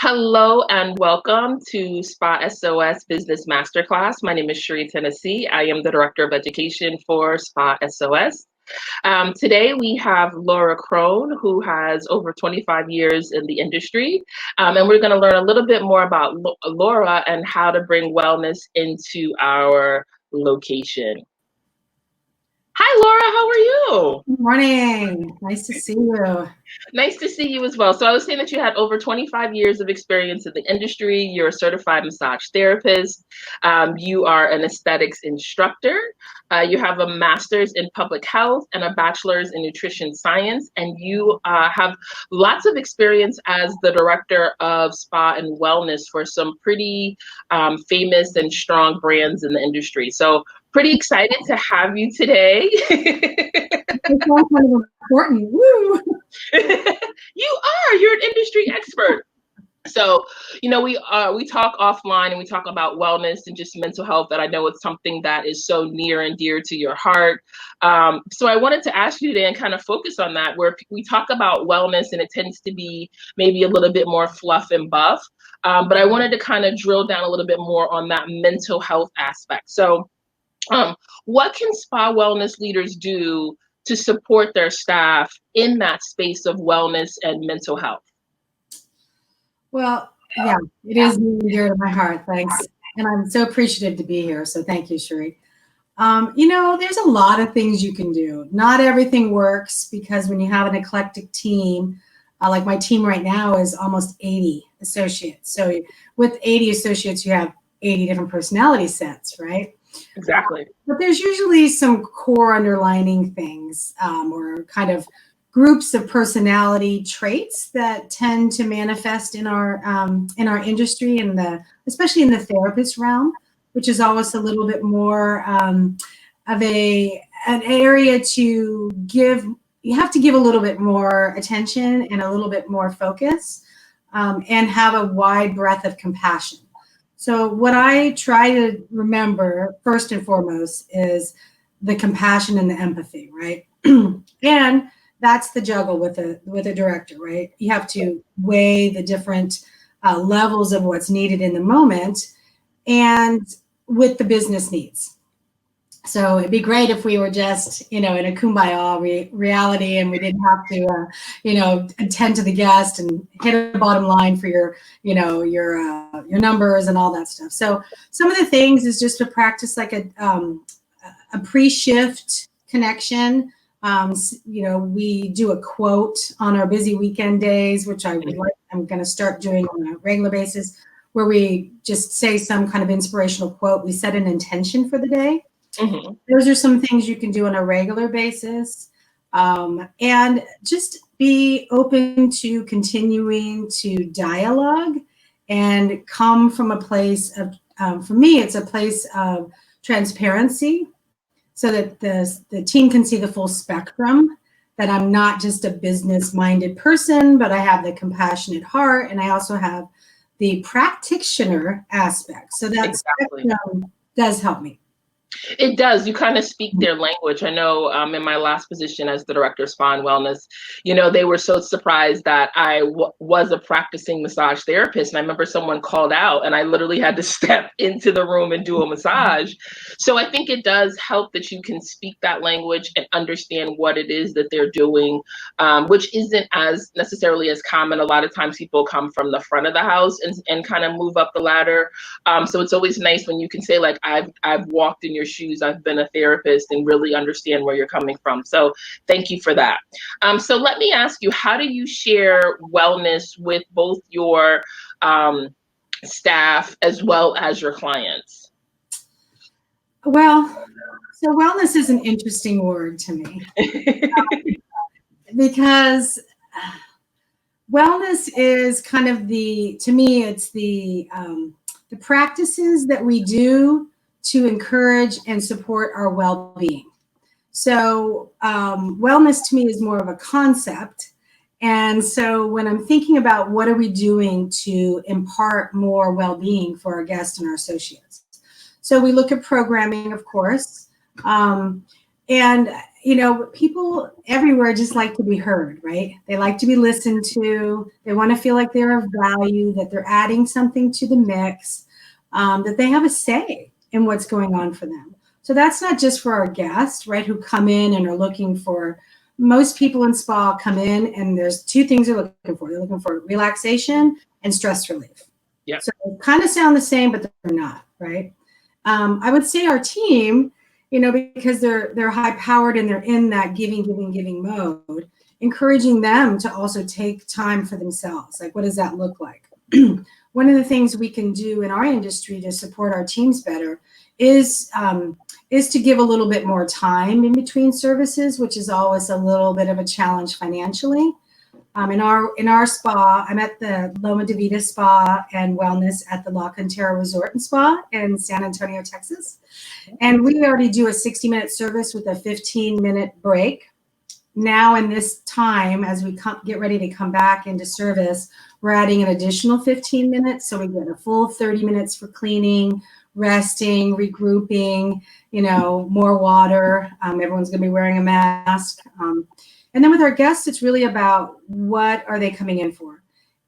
Hello and welcome to Spa SOS Business Masterclass. My name is Sherrie, Tennessee. I am the Director of Education for Spa SOS. Today we have Laura Krohn, who has over 25 years in the industry. And we're going to learn a little bit more about Laura and how to bring wellness into our location. Hi, Laura, how are you? Good morning. Nice to see you. Nice to see you as well. So I was saying that you had over 25 years of experience in the industry. You're a certified massage therapist. You are an aesthetics instructor. You have a master's in public health and a bachelor's in nutrition science. And you have lots of experience as the director of spa and wellness for some pretty famous and strong brands in the industry. So pretty excited to have you today. It's all kind of important. Woo! You're an industry expert. So, we talk offline and we talk about wellness and just mental health, that I know it's something that is so near and dear to your heart. So I wanted to ask you today and kind of focus on that, where we talk about wellness and it tends to be maybe a little bit more fluff and buff. But I wanted to kind of drill down a little bit more on that mental health aspect. So what can spa wellness leaders do to support their staff in that space of wellness and mental health? Well, yeah, it is near and dear to my heart. Thanks. And I'm so appreciative to be here. So thank you, Sherrie. There's a lot of things you can do. Not everything works, because when you have an eclectic team, like my team right now is almost 80 associates. So with 80 associates, you have 80 different personality sets, right? Exactly. But there's usually some core underlining things, or kind of groups of personality traits that tend to manifest in our industry, especially in the therapist realm, which is always a little bit more of an area to give. You have to give a little bit more attention and a little bit more focus, and have a wide breadth of compassion. So what I try to remember first and foremost is the compassion and the empathy, right? And that's the juggle with a director, right? You have to weigh the different levels of what's needed in the moment and with the business needs. So it'd be great if we were just, in a kumbaya reality, and we didn't have to, attend to the guest and hit a bottom line for your numbers and all that stuff. So some of the things is just to practice like a pre-shift connection. We do a quote on our busy weekend days, which I'm going to start doing on a regular basis, where we just say some kind of inspirational quote. We set an intention for the day. Mm-hmm. Those are some things you can do on a regular basis, and just be open to continuing to dialogue and come from a place of, for me, it's a place of transparency, so that the team can see the full spectrum, that I'm not just a business-minded person, but I have the compassionate heart, and I also have the practitioner aspect. So that spectrum does help me. It does. You kind of speak their language. I know in my last position as the director of spa and wellness, they were so surprised that I was a practicing massage therapist. And I remember someone called out and I literally had to step into the room and do a massage. So I think it does help that you can speak that language and understand what it is that they're doing, which isn't as necessarily as common. A lot of times people come from the front of the house and kind of move up the ladder. So it's always nice when you can say, like, I've walked in your shoes, I've been a therapist, and really understand where you're coming from. So thank you for that. So let me ask you, how do you share wellness with both your staff as well as your clients? Well, so wellness is an interesting word to me, because wellness is kind of to me, it's the practices that we do to encourage and support our well-being. So wellness to me is more of a concept. And so when I'm thinking about what are we doing to impart more well-being for our guests and our associates. So we look at programming, of course. And, you know, people everywhere just like to be heard, right? They like to be listened to. They want to feel like they're of value, that they're adding something to the mix, that they have a say in what's going on for them. So that's not just for our guests, right, who come in and are looking for, most people in spa come in and there's two things they're looking for. They're looking for relaxation and stress relief. Yeah. So they kind of sound the same, but they're not, right? I would say our team, you know, because they're high powered and they're in that giving mode, encouraging them to also take time for themselves. Like, what does that look like? One of the things we can do in our industry to support our teams better is to give a little bit more time in between services, which is always a little bit of a challenge financially. In our spa, I'm at the Loma de Vida Spa and Wellness at the La Cantera Resort and Spa in San Antonio, Texas. And we already do a 60-minute service with a 15-minute break. Now in this time, as we get ready to come back into service, we're adding an additional 15 minutes. So we get a full 30 minutes for cleaning, resting, regrouping, you know, more water. Everyone's going to be wearing a mask. And then with our guests, it's really about what are they coming in for.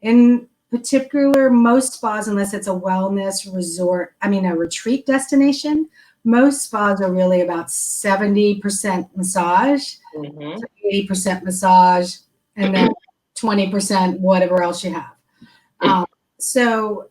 In particular, most spas, unless it's a wellness resort, a retreat destination, most spas are really about 70% massage, 80% massage, and then 20% whatever else you have. So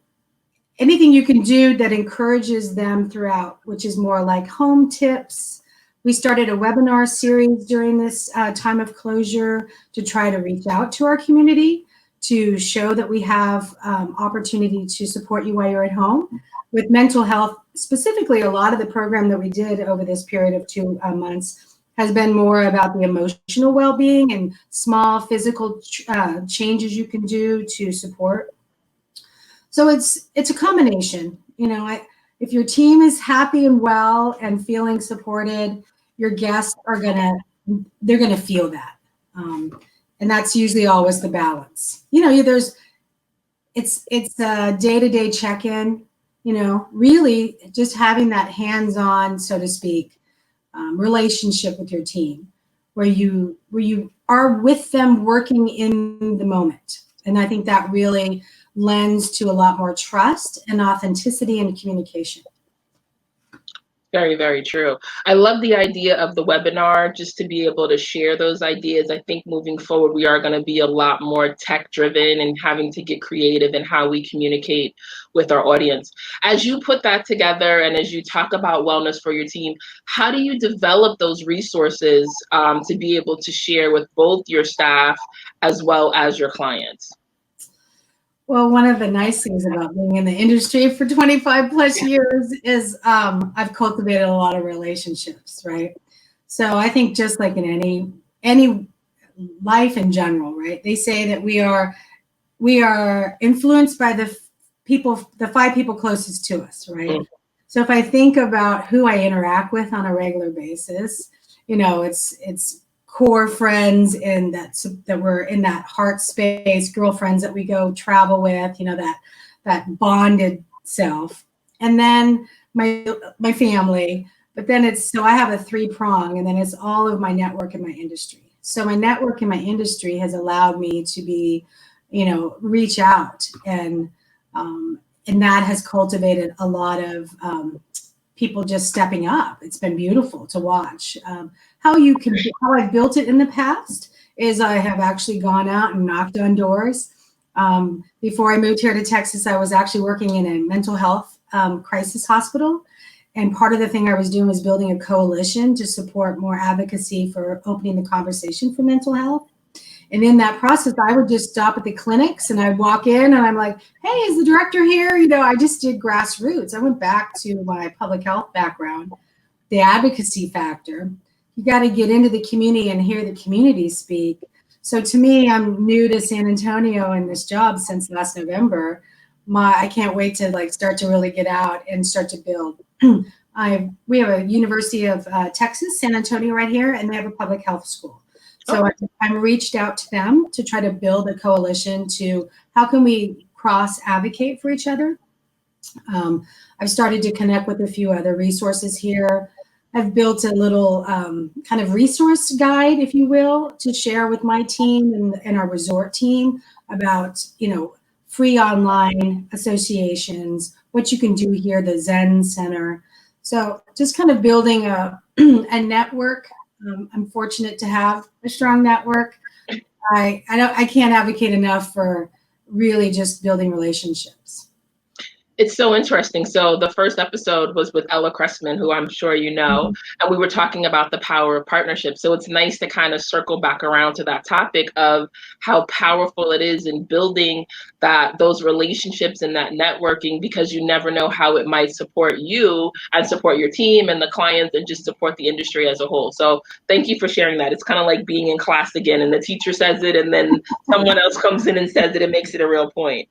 anything you can do that encourages them throughout, which is more like home tips. We started a webinar series during this time of closure to try to reach out to our community to show that we have opportunity to support you while you're at home. With mental health, specifically, a lot of the program that we did over this period of 2 months has been more about the emotional well-being and small physical changes you can do to support. So it's a combination. You know, if your team is happy and well and feeling supported, your guests they're gonna feel that, and that's usually always the balance. You know, it's a day-to-day check-in. You know, really just having that hands-on, so to speak, relationship with your team, where you are with them working in the moment, and I think that really lends to a lot more trust and authenticity and communication. Very, very true. I love the idea of the webinar, just to be able to share those ideas. I think moving forward, we are going to be a lot more tech driven and having to get creative in how we communicate with our audience. As you put that together and as you talk about wellness for your team, how do you develop those resources to be able to share with both your staff as well as your clients? Well, one of the nice things about being in the industry for 25 plus years is I've cultivated a lot of relationships, right? So I think just like in any life in general, right? They say that we are influenced by the 5 people closest to us, right? Mm-hmm. So if I think about who I interact with on a regular basis, you know, it's core friends and that we're in that heart space, girlfriends that we go travel with, you know, that bonded self. And then my family, but then so I have a 3-prong, and then it's all of my network in my industry. So my network in my industry has allowed me to be, you know, reach out, and that has cultivated a lot of people just stepping up. It's been beautiful to watch. How I've built it in the past is I have actually gone out and knocked on doors. Before I moved here to Texas, I was actually working in a mental health crisis hospital. And part of the thing I was doing was building a coalition to support more advocacy for opening the conversation for mental health. And in that process, I would just stop at the clinics and I'd walk in and I'm like, hey, is the director here? You know, I just did grassroots. I went back to my public health background, the advocacy factor. You got to get into the community and hear the community speak. So to me, I'm new to San Antonio in this job since last November. I can't wait to start to really get out and start to build. We have a University of Texas, San Antonio right here, and they have a public health school. So I'm reached out to them to try to build a coalition to how can we cross advocate for each other. I've started to connect with a few other resources here. I've built a little kind of resource guide, if you will, to share with my team and our resort team about, free online associations, what you can do here, the Zen Center. So just kind of building a network. I'm fortunate to have a strong network. I can't advocate enough for really just building relationships. It's so interesting. So the first episode was with Ella Cressman, who I'm sure you know, and we were talking about the power of partnership. So it's nice to kind of circle back around to that topic of how powerful it is in building those relationships and that networking, because you never know how it might support you and support your team and the clients and just support the industry as a whole. So thank you for sharing that. It's kind of like being in class again and the teacher says it and then someone else comes in and says it. It makes it a real point.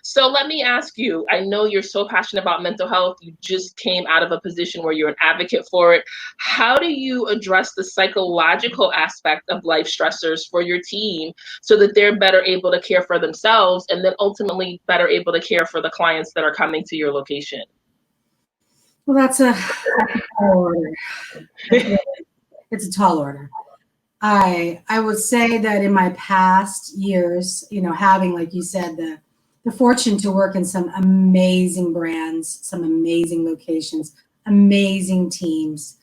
So let me ask you, I know you're so passionate about mental health. You just came out of a position where you're an advocate for it. How do you address the psychological aspect of life stressors for your team so that they're better able to care for themselves and then ultimately better able to care for the clients that are coming to your location? Well, that's a tall order. It's a tall order. I would say that in my past years, having, like you said, the fortune to work in some amazing brands, some amazing locations, amazing teams.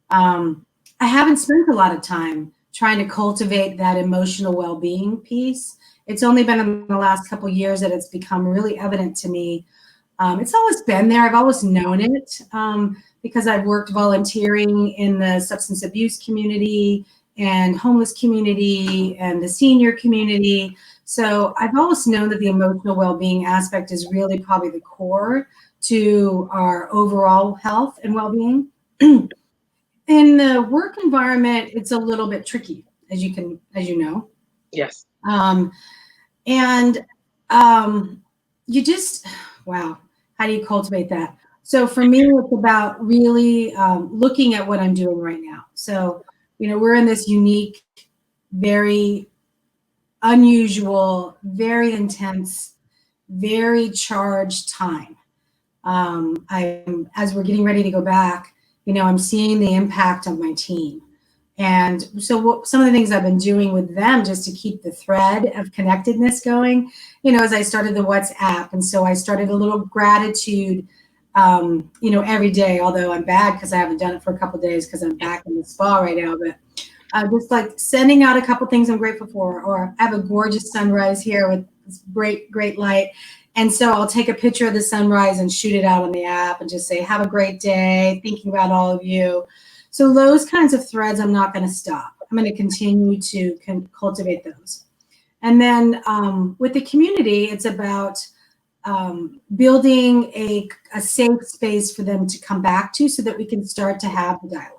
I haven't spent a lot of time trying to cultivate that emotional well-being piece. It's only been in the last couple of years that it's become really evident to me. It's always been there. I've always known it because I've worked volunteering in the substance abuse community and homeless community and the senior community. So I've always known that the emotional well-being aspect is really probably the core to our overall health and well-being. In the work environment, it's a little bit tricky, as you know. Yes. You just, wow, how do you cultivate that? So for me, it's about really looking at what I'm doing right now. So, we're in this unique, very unusual, very intense, very charged time. As we're getting ready to go back, I'm seeing the impact of my team. And so some of the things I've been doing with them just to keep the thread of connectedness going, as I started the WhatsApp. And so I started a little gratitude, every day, although I'm bad because I haven't done it for a couple of days because I'm back in the spa right now. But just like sending out a couple things I'm grateful for, or I have a gorgeous sunrise here with this great light. And so I'll take a picture of the sunrise and shoot it out on the app and just say, have a great day, thinking about all of you. So those kinds of threads, I'm not going to stop. I'm going to continue to cultivate those. And then with the community, it's about building a safe space for them to come back to so that we can start to have the dialogue.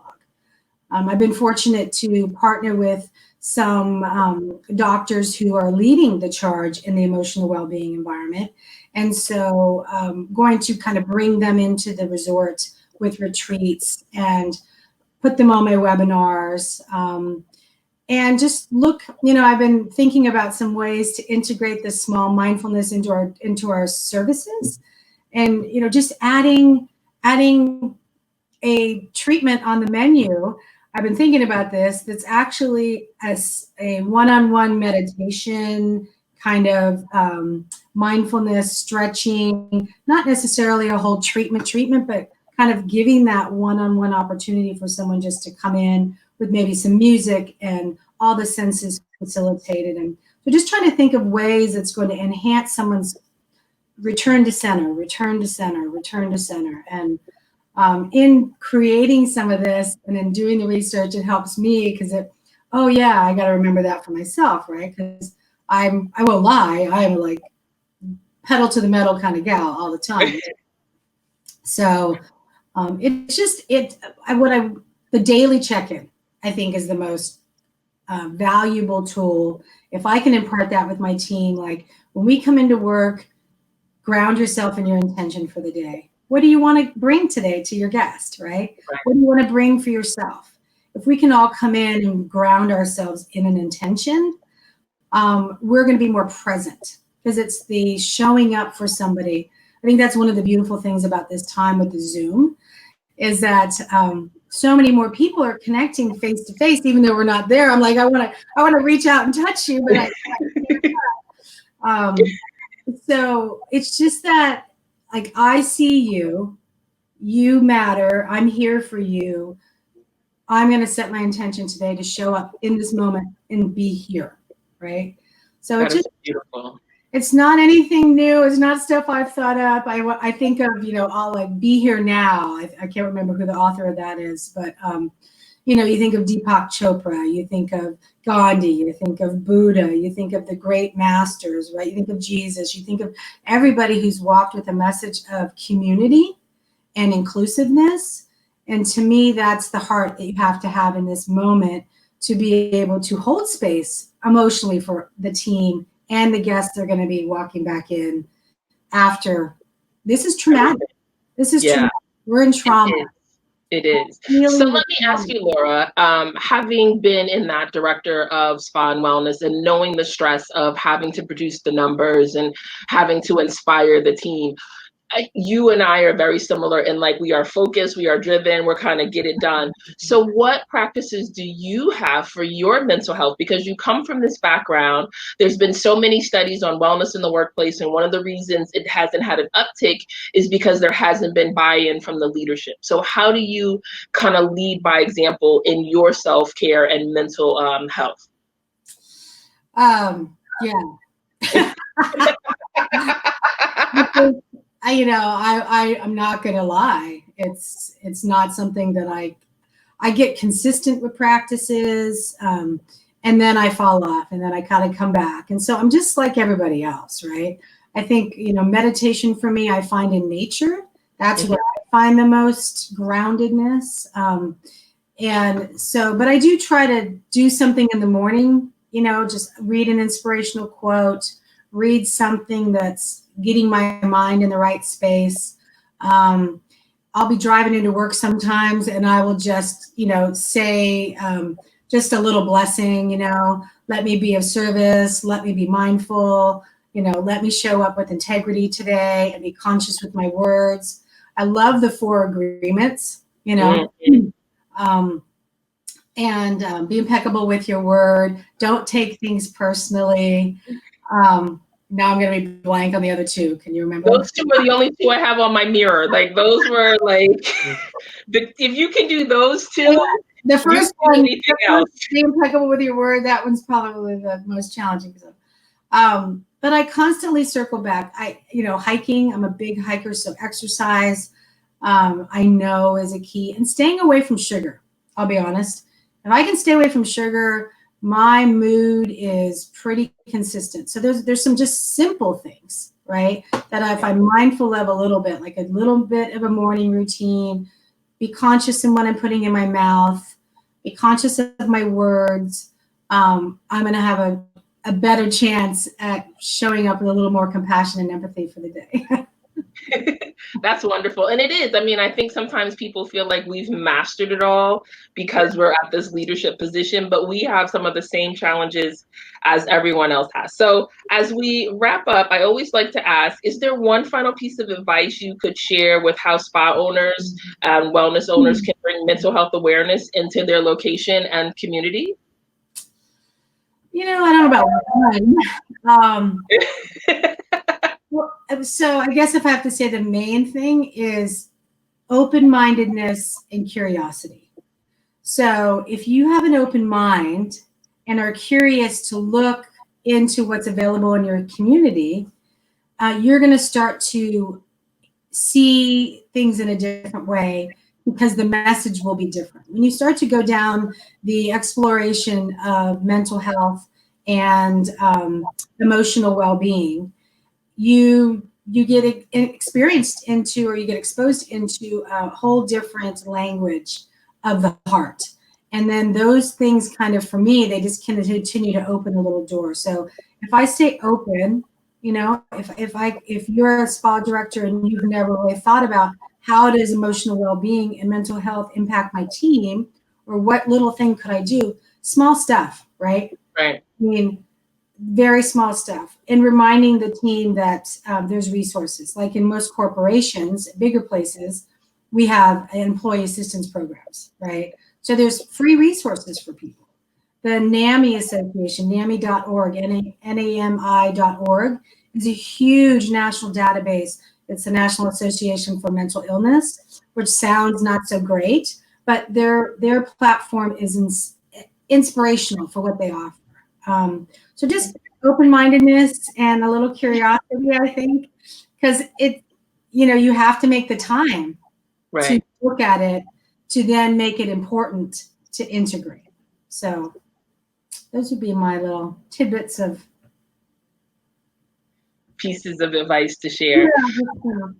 I've been fortunate to partner with some doctors who are leading the charge in the emotional well-being environment. And so going to kind of bring them into the resort with retreats and put them on my webinars. And just look, I've been thinking about some ways to integrate this small mindfulness into our services, and just adding a treatment on the menu. I've been thinking about this. That's actually a one-on-one meditation kind of mindfulness stretching, not necessarily a whole treatment, but kind of giving that one-on-one opportunity for someone just to come in with maybe some music and all the senses facilitated. And so just trying to think of ways that's going to enhance someone's return to center. And in creating some of this and in doing the research, it helps me because I got to remember that for myself, right? Because I won't lie, I'm like pedal to the metal kind of gal all the time. So it's just the daily check-in, I think, is the most valuable tool. If I can impart that with my team, like when we come into work, ground yourself in your intention for the day. What do you want to bring today to your guest, right? What do you want to bring for yourself? If we can all come in and ground ourselves in an intention, we're going to be more present because it's the showing up for somebody. I think that's one of the beautiful things about this time with the Zoom is that so many more people are connecting face to face, even though we're not there. I'm like, I want to reach out and touch you, but I can't. So it's just that, like, I see you, you matter, I'm here for you. I'm going to set my intention today to show up in this moment and be here, right? So That is beautiful. It's not anything new. It's not stuff I've thought up. I think of, I'll like be here now. I can't remember who the author of that is, but you think of Deepak Chopra, you think of Gandhi, you think of Buddha, you think of the great masters, right? You think of Jesus, you think of everybody who's walked with a message of community and inclusiveness. And to me, that's the heart that you have to have in this moment to be able to hold space emotionally for the team and the guests that are going to be walking back in after. This is traumatic. This is traumatic. We're in trauma. It is. So let me ask you, Laura, having been in that director of spa and wellness and knowing the stress of having to produce the numbers and having to inspire the team, you and I are very similar in like we are focused, we are driven, we're kind of get it done. So what practices do you have for your mental health? Because you come from this background, there's been so many studies on wellness in the workplace. And one of the reasons it hasn't had an uptick is because there hasn't been buy-in from the leadership. So how do you kind of lead by example in your self-care and mental health? Yeah. I'm not going to lie. It's not something that I get consistent with practices, and then I fall off, and then I kind of come back. And so I'm just like everybody else, right? I think, meditation for me, I find in nature. That's where I find the most groundedness. And so, but I do try to do something in the morning, just read an inspirational quote, read something that's getting my mind in the right space. I'll be driving into work sometimes and I will just, say just a little blessing, let me be of service, let me be mindful, let me show up with integrity today and be conscious with my words. I love the 4 agreements, and be impeccable with your word. Don't take things personally. Now I'm going to be blank on the other 2. Can you remember? Those 2 are the only 2 I have on my mirror. Like those were like, if you can do those 2, the first one, be impeccable with your word. That one's probably the most challenging. But I constantly circle back. Hiking, I'm a big hiker. So exercise, I know is a key, and staying away from sugar. I'll be honest. If I can stay away from sugar, my mood is pretty consistent. So there's some just simple things, right? That if I'm mindful of a little bit, like a little bit of a morning routine, be conscious in what I'm putting in my mouth, be conscious of my words, I'm going to have a better chance at showing up with a little more compassion and empathy for the day. That's wonderful. And it is. I mean, I think sometimes people feel like we've mastered it all because we're at this leadership position, but we have some of the same challenges as everyone else has. So as we wrap up, I always like to ask, is there one final piece of advice you could share with how spa owners and wellness owners can bring mental health awareness into their location and community? I don't know about one. So I guess if I have to say, the main thing is open-mindedness and curiosity. So if you have an open mind and are curious to look into what's available in your community, you're going to start to see things in a different way because the message will be different. When you start to go down the exploration of mental health and emotional well-being, you get experienced into, or you get exposed into a whole different language of the heart. And then those things kind of, for me, they just kind of continue to open a little door. So if I stay open, if you're a spa director and you've never really thought about how does emotional well-being and mental health impact my team, or what little thing could I do? Small stuff, right? Right. I mean, very small stuff, and reminding the team that there's resources. Like in most corporations, bigger places, we have employee assistance programs, right? So there's free resources for people. The NAMI Association, NAMI.org, NAMI.org, is a huge national database. It's the National Association for Mental Illness, which sounds not so great, but their platform is inspirational for what they offer. So just open-mindedness and a little curiosity, I think, because you have to make the time to look at it to then make it important to integrate. So those would be my little tidbits of pieces of advice to share. Yeah.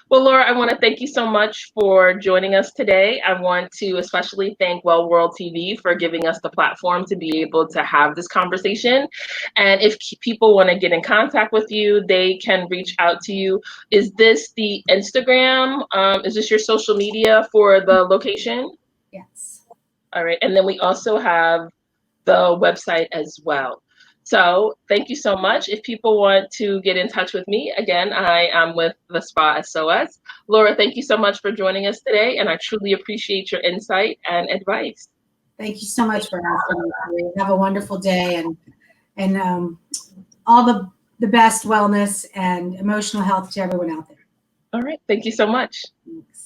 Well, Laura, I want to thank you so much for joining us today. I want to especially thank Well World TV for giving us the platform to be able to have this conversation. And if people want to get in contact with you, they can reach out to you. Is this the Instagram? Is this your social media for the location? Yes. All right. And then we also have the website as well. So thank you so much. If people want to get in touch with me, again, I am with the Spa SOS. Laura, thank you so much for joining us today, and I truly appreciate your insight and advice. Thank you so much for asking me. Have a wonderful day, and all the best wellness and emotional health to everyone out there. All right. Thank you so much. Thanks.